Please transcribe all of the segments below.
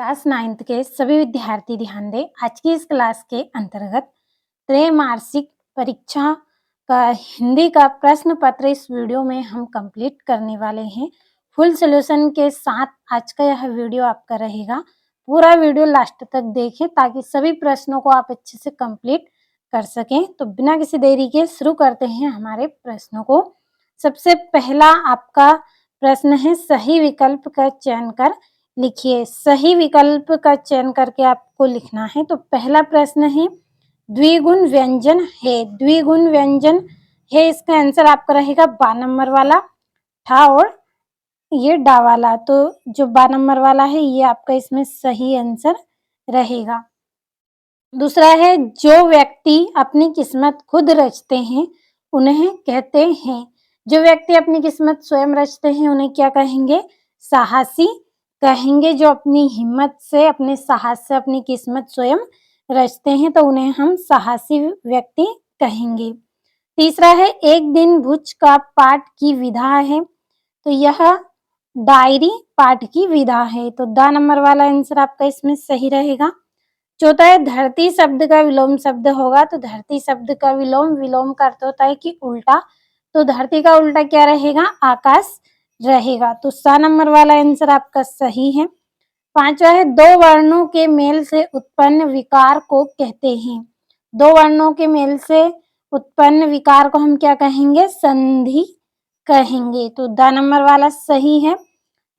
Class 9th के सभी विद्यार्थी ध्यान दें। आज की इस क्लास के अंतर्गत त्रैमासिक परीक्षा का हिंदी का प्रश्न पत्र इस वीडियो में हम कंप्लीट करने वाले हैं। फुल सॉल्यूशन के साथ आज का यह वीडियो आपका रहेगा। पूरा वीडियो लास्ट तक देखें ताकि सभी प्रश्नों को आप अच्छे से कंप्लीट कर सकें। तो बिना किसी देरी के शुरू करते हैं हमारे प्रश्नों को। सबसे पहला आपका प्रश्न है, सही विकल्प का चयन कर लिखिए। सही विकल्प का चयन करके आपको लिखना है। तो पहला प्रश्न है, द्विगुण व्यंजन है। द्विगुण व्यंजन है, इसका आंसर आपका रहेगा 12 नंबर वाला ठा और ये डा वाला। तो जो 12 नंबर वाला है ये आपका इसमें सही आंसर रहेगा। दूसरा है, जो व्यक्ति अपनी किस्मत खुद रचते हैं उन्हें कहते हैं। जो व्यक्ति अपनी किस्मत स्वयं रचते हैं उन्हें क्या कहेंगे? साहसी कहेंगे। जो अपनी हिम्मत से, अपने साहस से अपनी किस्मत स्वयं रचते हैं तो उन्हें हम साहसी व्यक्ति कहेंगे। तीसरा है, एक दिन भुज का पाठ की विधा है। तो यह डायरी पाठ की विधा है। तो द नंबर वाला आंसर आपका इसमें सही रहेगा। चौथा है, धरती शब्द का विलोम शब्द होगा। तो धरती शब्द का विलोम का अर्थ होता है कि उल्टा। तो धरती का उल्टा क्या रहेगा? आकाश रहेगा। तो सा नंबर वाला आंसर आपका सही है। पांचवा है, दो वर्णों के मेल से उत्पन्न विकार को कहते हैं। दो वर्णों के मेल से उत्पन्न विकार को हम क्या कहेंगे? संधि कहेंगे। तो द नंबर वाला सही है।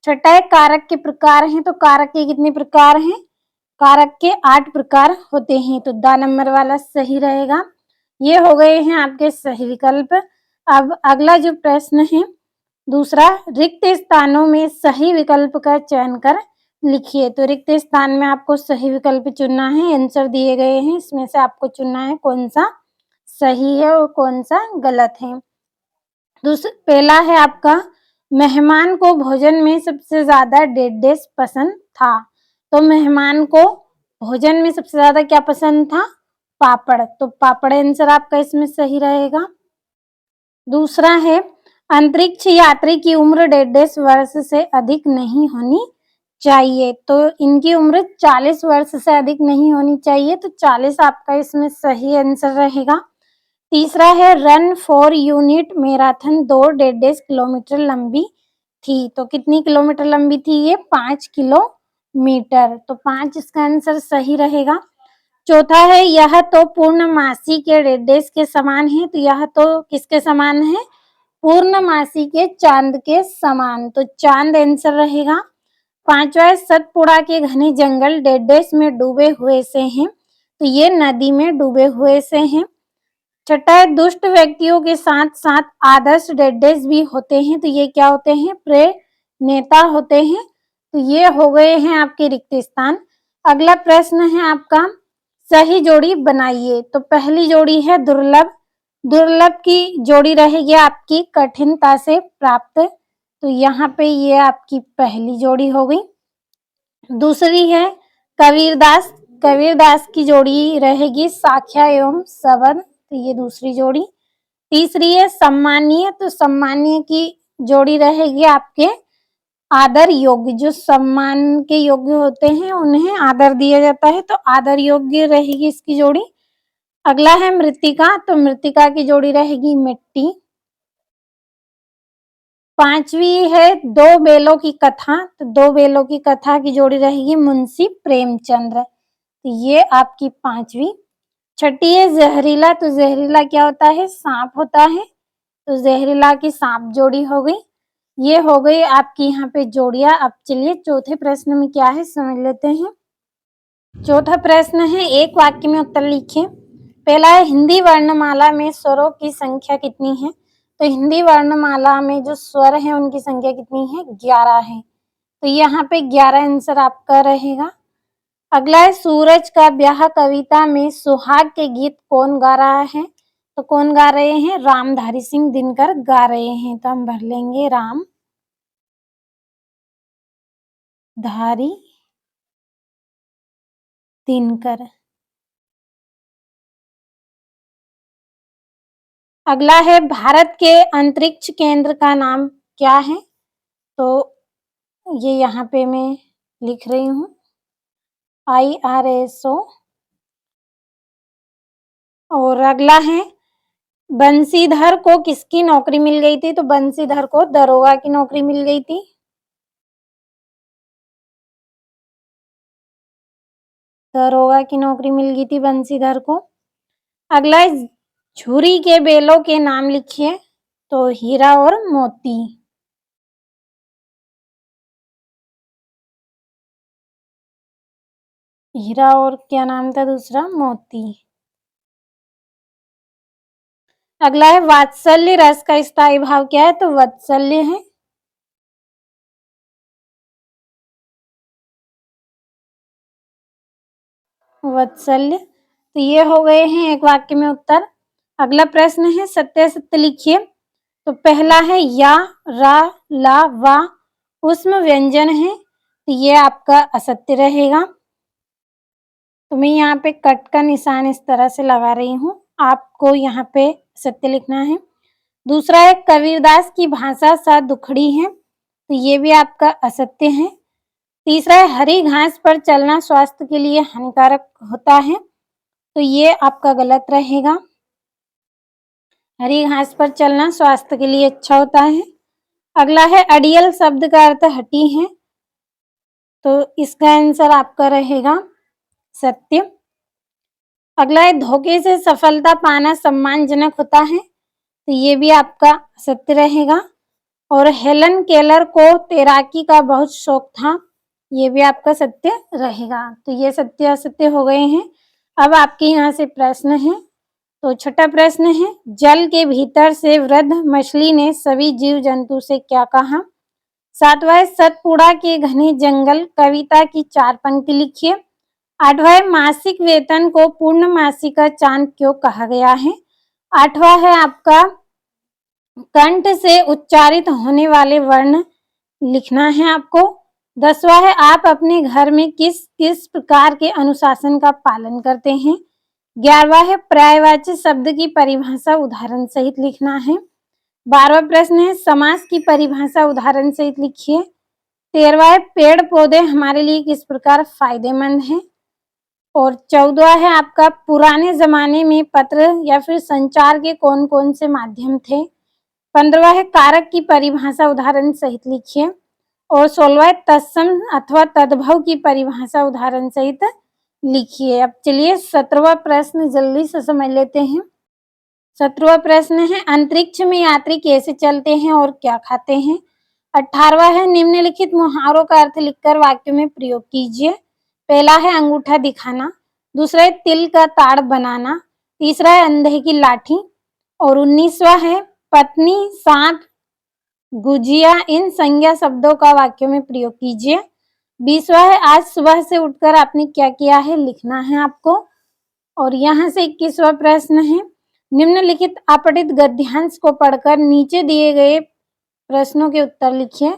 छठा है, कारक के प्रकार हैं। तो कारक के कितने प्रकार हैं? कारक के 8 प्रकार होते हैं। तो द नंबर वाला सही रहेगा। ये हो गए हैं आपके सही विकल्प। अब अगला जो प्रश्न है दूसरा, रिक्त स्थानों में सही विकल्प का चयन कर लिखिए। तो रिक्त स्थान में आपको सही विकल्प चुनना है। आंसर दिए गए हैं, इसमें से आपको चुनना है कौन सा सही है और कौन सा गलत है। पहला है आपका, मेहमान को भोजन में सबसे ज्यादा डेढ़ पसंद था। तो मेहमान को भोजन में सबसे ज्यादा क्या पसंद था? पापड़। तो पापड़ आंसर आपका इसमें सही रहेगा। दूसरा है, अंतरिक्ष यात्री की उम्र 1.5 वर्ष से अधिक नहीं होनी चाहिए। तो इनकी उम्र 40 वर्ष से अधिक नहीं होनी चाहिए। तो 40 आपका इसमें सही आंसर रहेगा। तीसरा है, रन फॉर यूनिट मैराथन दौड़ 1.5 किलोमीटर लंबी थी। तो कितनी किलोमीटर लंबी थी ये? 5 किलोमीटर। तो 5 इसका आंसर सही रहेगा। चौथा है, यह तो पूर्णमासी के 1.5 के समान है। तो यह तो किसके समान है? पूर्णमासी के चांद के समान। तो चांद आंसर रहेगा। पांचवा है, सतपुड़ा के घने जंगल 1.5 में डूबे हुए से हैं। तो ये नदी में डूबे हुए से हैं। छठा है, दुष्ट व्यक्तियों के साथ साथ आदर्श 1.5 भी होते हैं। तो ये क्या होते हैं? प्रेरनेता होते हैं। तो ये हो गए हैं आपके रिक्त स्थान। अगला प्रश्न है आपका, सही जोड़ी बनाइए। तो पहली जोड़ी है दुर्लभ। दुर्लभ की जोड़ी रहेगी आपकी कठिनता से प्राप्त। तो यहाँ पे ये आपकी पहली जोड़ी हो गई। दूसरी है कबीरदास। कबीरदास की जोड़ी रहेगी साख्या एवं सबर। तो ये दूसरी जोड़ी। तीसरी है सम्मानीय। तो सम्मानीय की जोड़ी रहेगी आपके आदर योग्य। जो सम्मान के योग्य होते हैं उन्हें आदर दिया जाता है। तो आदर योग्य रहेगी इसकी जोड़ी। अगला है मृतिका। तो मृतिका की जोड़ी रहेगी मिट्टी। पांचवी है दो बेलों की कथा। तो दो बेलों की कथा की जोड़ी रहेगी मुंशी प्रेमचंद्र। तो ये आपकी पांचवी। छठी है जहरीला। तो जहरीला क्या होता है? सांप होता है। तो जहरीला की सांप जोड़ी हो गई। ये हो गई आपकी यहाँ पे जोड़ियां। अब चलिए चौथे प्रश्न में क्या है समझ लेते हैं। चौथा प्रश्न है, एक वाक्य में उत्तर लिखिए। पहला है, हिंदी वर्णमाला में स्वरों की संख्या कितनी है? तो हिंदी वर्णमाला में जो स्वर है उनकी संख्या कितनी है? 11 है। तो यहाँ पे 11 आंसर आपका रहेगा। अगला है, सूरज का ब्याह कविता में सुहाग के गीत कौन गा रहा है? तो कौन गा रहे हैं? रामधारी सिंह दिनकर गा रहे हैं। तो हम भर लेंगे राम धारी दिनकर। अगला है, भारत के अंतरिक्ष केंद्र का नाम क्या है? तो ये यहाँ पे मैं लिख रही हूँ। IRSO। और अगला है बंसीधर को किसकी नौकरी मिल गई थी? तो बंसीधर को दरोगा की नौकरी मिल गई थी। दरोगा की नौकरी मिल गई थी बंसीधर को। अगला है झुरी के बेलों के नाम लिखिए। तो हीरा और मोती। हीरा और क्या नाम था दूसरा? मोती। अगला है वात्सल्य रस का स्थायी भाव क्या है? तो वात्सल्य है। वात्सल्य। तो ये हो गए हैं एक वाक्य में उत्तर। अगला प्रश्न है सत्य सत्य लिखिए। तो पहला है या, रा, ला, वा उष्म व्यंजन है, तो ये आपका असत्य रहेगा। तो मैं यहाँ पे कट का निशान इस तरह से लगा रही हूँ, आपको यहाँ पे सत्य लिखना है। दूसरा है कबीरदास की भाषा सा दुखड़ी है, तो ये भी आपका असत्य है। तीसरा है हरी घास पर चलना स्वास्थ्य के लिए हानिकारक होता है, तो ये आपका गलत रहेगा। हरी घास पर चलना स्वास्थ्य के लिए अच्छा होता है। अगला है अड़ियल शब्द का अर्थ हटी है, तो इसका आंसर आपका रहेगा सत्य। अगला है धोखे से सफलता पाना सम्मानजनक होता है, तो ये भी आपका सत्य रहेगा। और हेलन केलर को तैराकी का बहुत शौक था, ये भी आपका सत्य रहेगा। तो ये सत्य असत्य हो गए हैं। अब आपके यहाँ से प्रश्न है। तो छठा प्रश्न है जल के भीतर से वृद्ध मछली ने सभी जीव जंतु से क्या कहा? सातवां है सतपुड़ा के घने जंगल कविता की 4 पंक्ति लिखिए। आठवां है मासिक वेतन को पूर्णमासी का चांद क्यों कहा गया है? आठवां है आपका कंठ से उच्चारित होने वाले वर्ण लिखना है आपको। 10वां है आप अपने घर में किस किस प्रकार के अनुशासन का पालन करते हैं। 11वां है पर्यायवाची शब्द की परिभाषा उदाहरण सहित लिखना है। 12वां प्रश्न है समास की परिभाषा उदाहरण सहित लिखिए। 13वां है पेड़ पौधे हमारे लिए किस प्रकार फायदेमंद हैं। और 14वां है आपका पुराने जमाने में पत्र या फिर संचार के कौन कौन से माध्यम थे। 15वां है कारक की परिभाषा उदाहरण सहित लिखिए। और 16वां है तत्सम अथवा तद्भव की परिभाषा उदाहरण सहित लिखिए। अब चलिए 17वां प्रश्न जल्दी से समझ लेते हैं। 17वां प्रश्न है अंतरिक्ष में यात्री कैसे चलते हैं और क्या खाते हैं। 18वां है निम्नलिखित मुहावरों का अर्थ लिखकर वाक्य में प्रयोग कीजिए। पहला है अंगूठा दिखाना। दूसरा है तिल का ताड़ बनाना। तीसरा है अंधे की लाठी। और 19वां है पत्नी, सांप, गुजिया इन संज्ञा शब्दों का वाक्यों में प्रयोग कीजिए। 20वां है आज सुबह से उठकर आपने क्या किया है, लिखना है आपको। और यहाँ से 21वां प्रश्न है निम्नलिखित अपठित गद्यांश को पढ़कर नीचे दिए गए प्रश्नों के उत्तर लिखिए।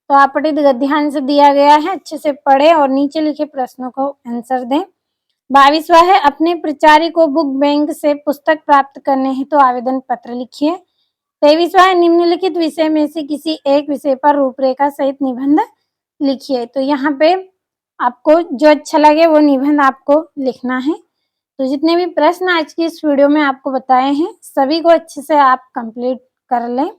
तो अपठित गद्यांश दिया गया है, अच्छे से पढ़े और नीचे लिखे प्रश्नों को आंसर दें। 22वां है अपने प्रचारी को बुक बैंक से पुस्तक प्राप्त करने हेतु तो आवेदन पत्र लिखिए। 23वां है निम्नलिखित विषय में से किसी एक विषय पर रूपरेखा सहित निबंध लिखिए। तो यहाँ पे आपको जो अच्छा लगे वो निबंध आपको लिखना है। तो जितने भी प्रश्न आज की इस वीडियो में आपको बताए हैं सभी को अच्छे से आप कंप्लीट कर लें।